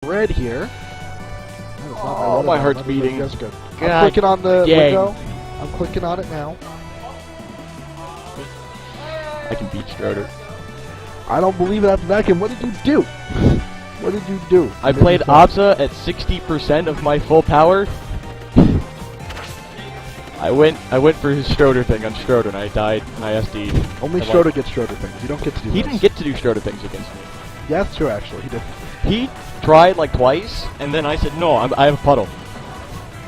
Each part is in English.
bread here. Oh, my heart's beating. That's good. I'm clicking on the window. I'm clicking on it now. I can beat Stroder. I don't believe it after that game. What did you do? What did you do? I played Abza at 60% of my full power. I went for his Stroder thing on Stroder, and I died, and I SD'd. Only Stroder gets Stroder things. You don't get to do He didn't get to do Stroder things against me. Yeah, that's true, actually. He did. He tried like twice, and then I said, no, I have a puddle.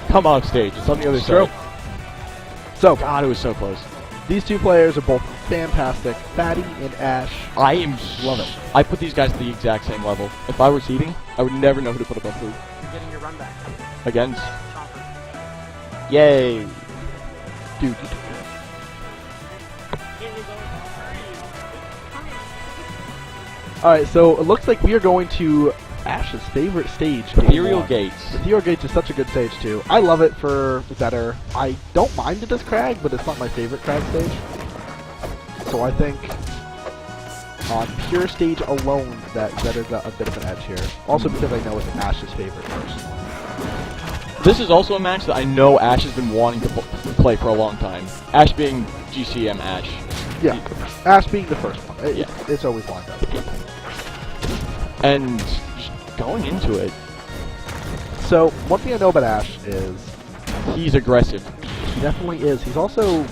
Come off stage. It's on the other side. So, God, it was so close. These two players are both fantastic. Fatty and Ash. I am love it. I put these guys at the exact same level. If I were seeding, I would never know who to put above who. You're getting your run back. Against? Yay. Dude. Alright, so it looks like we are going to Ash's favorite stage. Ethereal Gates. Ethereal Gates is such a good stage, too. I love it for Zetter. I don't mind it as Kragg, but it's not my favorite Kragg stage. So I think on pure stage alone that Zetter got a bit of an edge here. Also because I know it's Ash's favorite personally. This is also a match that I know Ash has been wanting to play for a long time. Ash being GCM Ash. Yeah, Ash being the first one. It's always lined up. And just going into it. So, one thing I know about Ash is he's aggressive. He definitely is. He's also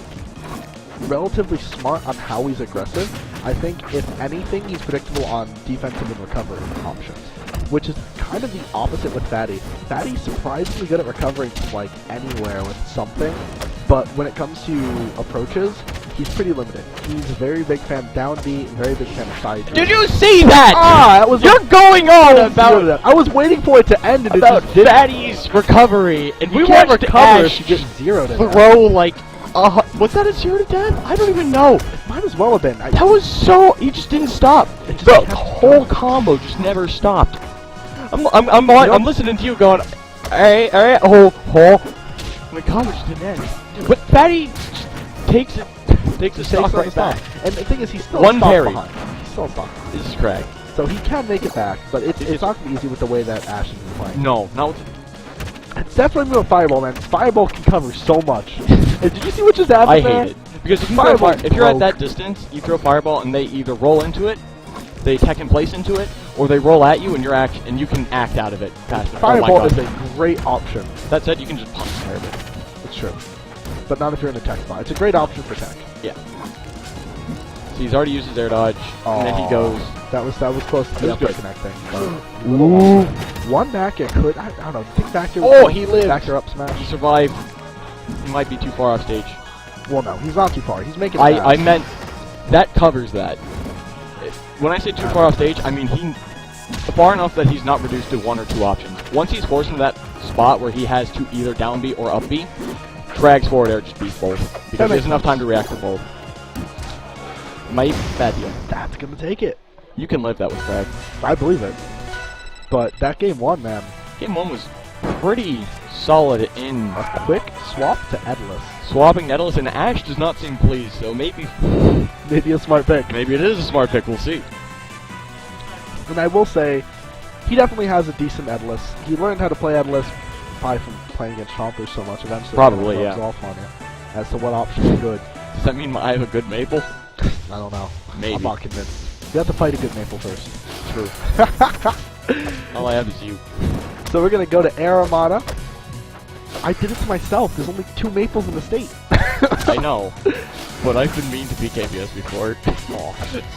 relatively smart on how he's aggressive. I think, if anything, he's predictable on defensive and recovery options, which is kind of the opposite with Fatty. Fatty's surprisingly good at recovering from, like, anywhere with something, but when it comes to approaches, he's pretty limited. He's a very big fan of down B, very big fan of side B. Did you see that? That was You're going on about I was waiting for it to end and about it just didn't. Fatty's recovery, and We we can't watched recover Ash if you get just 0 to that. throw like was that a 0 to 10? I don't even know. Might as well have been. That was so. He just didn't stop. The whole combo just never stopped. I'm listening to you going, alright, and the combo just didn't end. But Fatty just takes the stock right back. And the thing is, he's still one stock parry. behind. He's still stock. This is Kragg. So he can make it back, but it's not going to be easy with the way that Ash has been playing. No, not with. It's definitely with Fireball, man. Fireball can cover so much. And did you see what just happened I there? hate it. Because if, if you're at that distance, you throw Fireball and they either roll into it, they tech in place into it, or they roll at you and you can act out of it faster. Fireball is a great option. That said, you can just punch Fireball. It's true. But not if you're in a tech spot. It's a great option for tech. Yeah. So he's already used his air dodge, and then he goes. That was close to the good connecting. Ooh. One back air could, I don't know, think back air. Oh, he lived. Back air up smash. He survived. He might be too far off stage. Well, no, he's not too far. He's making it I meant, that covers that. When I say too far off stage, I mean far enough that he's not reduced to 1 or 2 options. Once he's forced into that spot where he has to either down B or up B, Kragg's forward air just beats both. Because he has enough time to react to both. Might be a bad deal. That's going to take it. You can live that with Kragg. I believe it. But that game 1, man. Game 1 was pretty solid in a quick swap to Etalus. Swapping Etalus, and Ash does not seem pleased, so maybe a smart pick. Maybe it is a smart pick, we'll see. And I will say, he definitely has a decent Etalus. He learned how to play Etalus probably from playing against Chompers so much eventually. Probably, yeah. Off on it as to what option is good. Does that mean I have a good Maple? I don't know. Maybe. I'm not convinced. You have to fight a good Maple first. True. All I have is you. So we're going to go to Air Armada. I did it to myself. There's only 2 Maples in the state. I know. But I've been mean to PKBS before.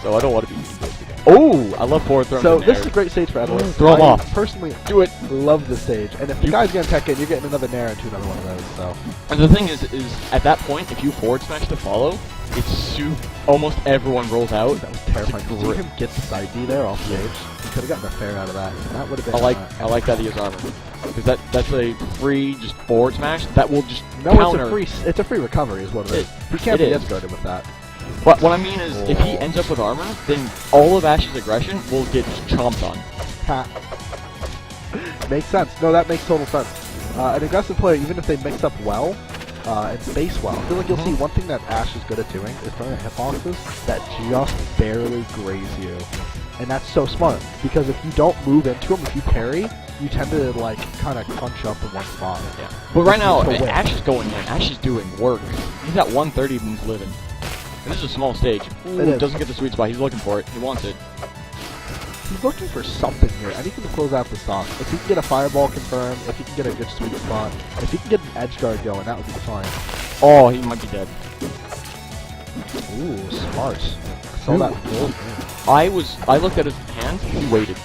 So I don't want to be mean to it again. Oh! I love forward throws. So this is a great stage for Etalus. Throw him off. Personally, do it. Love this stage. And if you guys get tech in, you're getting another Nair into another one of those. So. And the thing is at that point, if you forward smash to follow, it's almost everyone rolls out. That was terrifying. Did you see him get the side D there off stage? He could have gotten a fair out of that. That would have been. I like that he has armor. Because that's a free just forward smash that will just counter. It's a free recovery is what it is. He can't be escorted with that. But what I mean is, if he ends up with armor, then all of Ash's aggression will get chomped on. Ha. Makes sense. No, that makes total sense. An aggressive player, even if they mix up well and space well, I feel like you'll see one thing that Ash is good at doing is throwing hitboxes that just barely graze you. And that's so smart, because if you don't move into him, if you parry, you tend to, like, kind of crunch up in one spot. Yeah. But right now, Just to win. Ash is going in. Ash is doing work. He's at 130 and he's living. And this is a small stage. Ooh, It is. doesn't get the sweet spot. He's looking for it. He wants it. He's looking for something here, anything to close out the stock. If he can get a fireball confirmed, if he can get a good sweet spot, if he can get an edge guard going, that would be fine. Oh, he might be dead. Ooh, smart. Saw Ooh. that gold. I looked at his hands. He waited.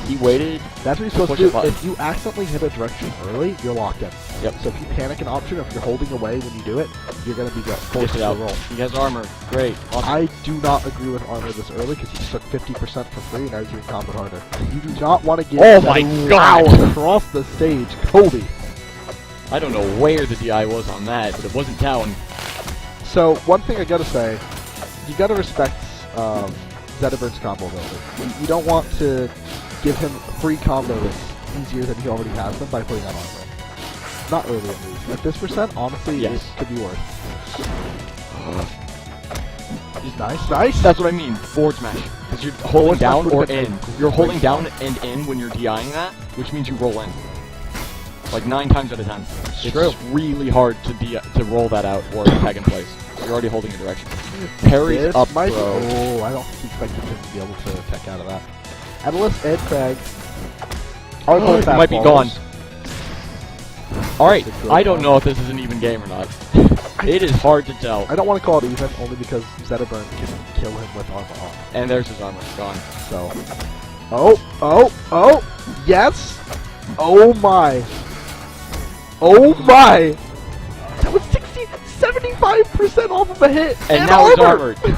He waited. That's what you're supposed Push to a do. button. If you accidentally hit a direction early, you're locked in. Yep. So if you panic an option, if you're holding away when you do it, you're going to be forced Dish it to out. roll. He has armor. Great. Awesome. I do not agree with armor this early because he just took 50% for free and now he's doing combat harder. You do not want to get Oh my God. across the stage, Kobe. I don't know where the DI was on that, but it wasn't down. So one thing I gotta say, you gotta respect Zetterburn's combo ability. You don't want to give him free combos easier than he already has them by putting on armor. Not early at least. At this percent, honestly, Yes. it could be worth. Nice. That's what I mean. Forward smash. Because you're holding Forward smash down or would've been in. a You're holding great down and in when you're DIing that, which means you roll in. Like 9 times out of 10. It's true. really hard to roll that out or tag in place. You're already holding a direction. Parry's This up, might- bro. Oh, I don't think he expected him to be able to tech out of that. Etalus and Kragg. Are both He might be fastballers. gone. Alright, That's a good I don't call. know if this is an even game or not. It is hard to tell. I don't want to call it even, only because Zetterburn can kill him with armor off. And there's his armor. Gone. So. Oh! Yes! Oh my! Oh my! That was 75% off of a hit! And now it's armor! armored.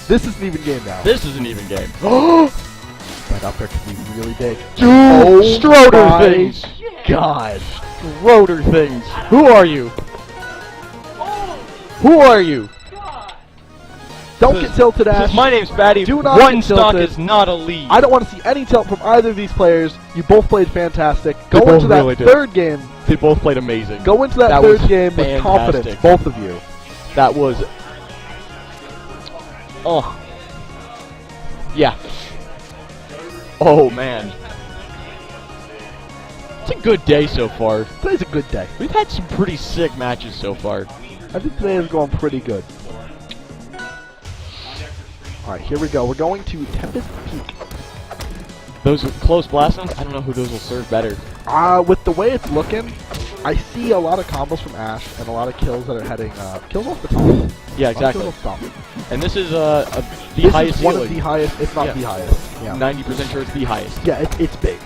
This is an even game now. This is an even game. That up there could be really big. Dude, Oh Stroder my things. God! Rotor things. Who are you? Who are you? Don't get tilted, Ash. My name's Fatty. Do not One get stock tilted. is not a lead. I don't want to see any tilt from either of these players. You both played fantastic. They Go both into that really did. third game. They both played amazing. Go into that That third was game with confidence, fantastic. both of you. That was... Oh. Yeah. Oh, man. It's a good day so far. Today's a good day. We've had some pretty sick matches so far. I think today is going pretty good. Alright, here we go. We're going to Tempest Peak. Those close blast zones, I don't know who those will serve better. With the way it's looking, I see a lot of combos from Ash and a lot of kills that are heading, kills off the top. Yeah, A lot of exactly. kills off the top. And this is the This highest is one of ceiling. the highest, if not Yeah. the highest. Yeah. 90% sure it's the highest. Yeah, it's big.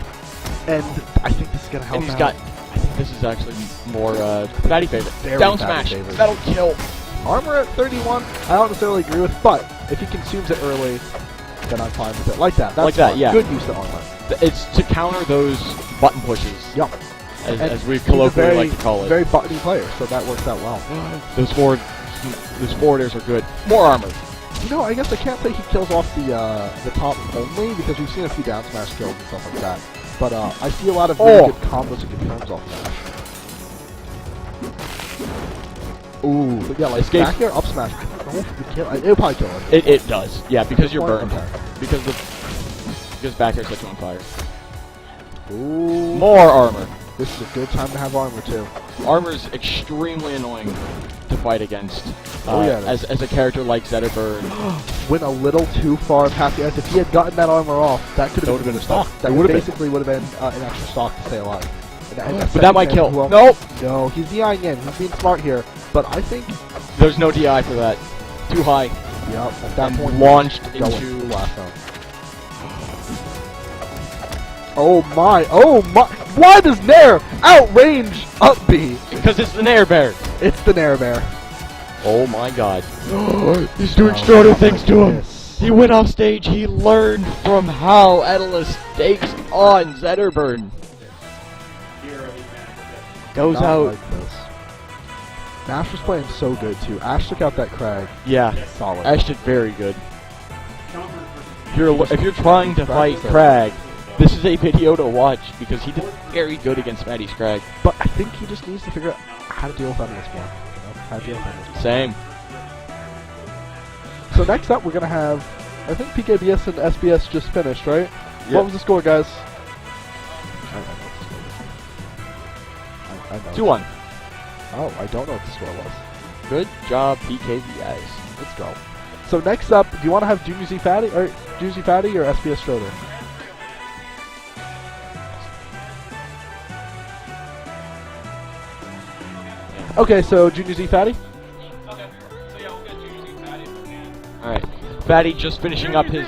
And I think this is going to help And he's out. got, I think this is actually more Fatty favorite. Very Down Fatty smash. favorite. That'll kill. Armor at 31, I don't necessarily agree with, but if he consumes it early, then I'm fine with it. Like that. That's Like that, fine. yeah. Good use of armor. It's to counter those button pushes, Yep. as we he's a colloquially very, like to call it. very buttony player, so that works out well. Those forwarders are good. More armor. You know, I guess I can't say he kills off the top only, because we've seen a few down smash kills and stuff like that. But I see a lot of really good combos and confirms off Smash. Ooh, but yeah, like Escape. back air, up smash. I don't know if you could kill it. It'll probably kill it. It does. Yeah, because you're burned. Okay. Because back air sets you on fire. Ooh. More armor. This is a good time to have armor, too. Armor's extremely annoying to fight against. Oh, yeah, it is. As a character like Zetterburn. Went a little too far past the edge. If he had gotten that armor off, that could have been a stock. That It would've been. basically would have been an extra stock to stay alive. And But that might kill. Well, Nope. no, he's DIing in. He's being smart here. But I think, There's no DI for that. Too high. yep, at that And point, launched go into the last zone. Oh my! Why does Nair outrange up B? because it's the Nair Bear. It's the Nair Bear. Oh my god. He's doing Oh, Stroder things to him. yes. He went off stage. He learned from how Etalus takes on Zetterburn. Goes Not out. like this. Nash was playing so good too. Ash took out that Kragg. Yeah. Solid. Ash did very good. If you're trying to fight Practice it. Kragg, this is a video to watch because he did very good against Matty's Kragg. But I think he just needs to figure out how to deal with Etalus more. You know? How to deal with Etalus. Same. So next up, we're gonna have I think PKBS and SBS just finished, right? Yep. What was the score, guys? I know. 2-1. Oh, I don't know what the score was. Good job, PKBS. Let's go. So next up, do you want to have Junior Z Fatty or SBS Schroeder? Okay, so Junior Z Fatty. Okay. So yeah, we'll get Junior Z Fatty. All right, Fatty just finishing up his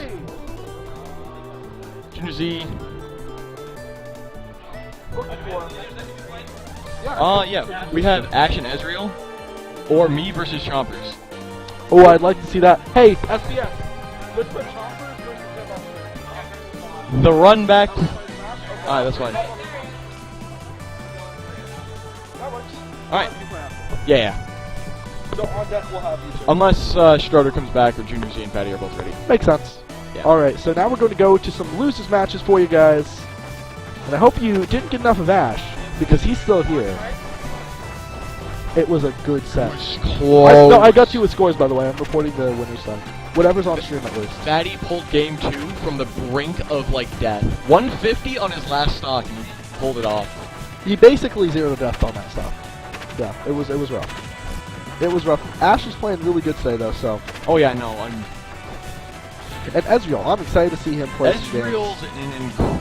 Junior Z. Yeah, we have Ash and Ezreal, or me versus Chompers. Oh, I'd like to see that. Hey, SBS. Let's put Chompers versus Zetterburn. The run back. Alright, that's fine. That works. Alright. Yeah. So on deck we'll have you two. Unless Schroeder comes back or Junior Z and Fatty are both ready. Makes sense. Yeah. Alright, so now we're going to go to some losers matches for you guys. And I hope you didn't get enough of Ash, because he's still here. It was a good set. Close. I got you with scores, by the way. I'm reporting the winner's side. Whatever's on stream at least. Fatty pulled game 2 from the brink of, like, death. 150 on his last stock, and he pulled it off. He basically zero to death on that stuff. Yeah, it was rough. It was rough. Ash is playing really good today, though, so. Oh, yeah, no. And Ezreal, I'm excited to see him play some games. Ezreal's an incredible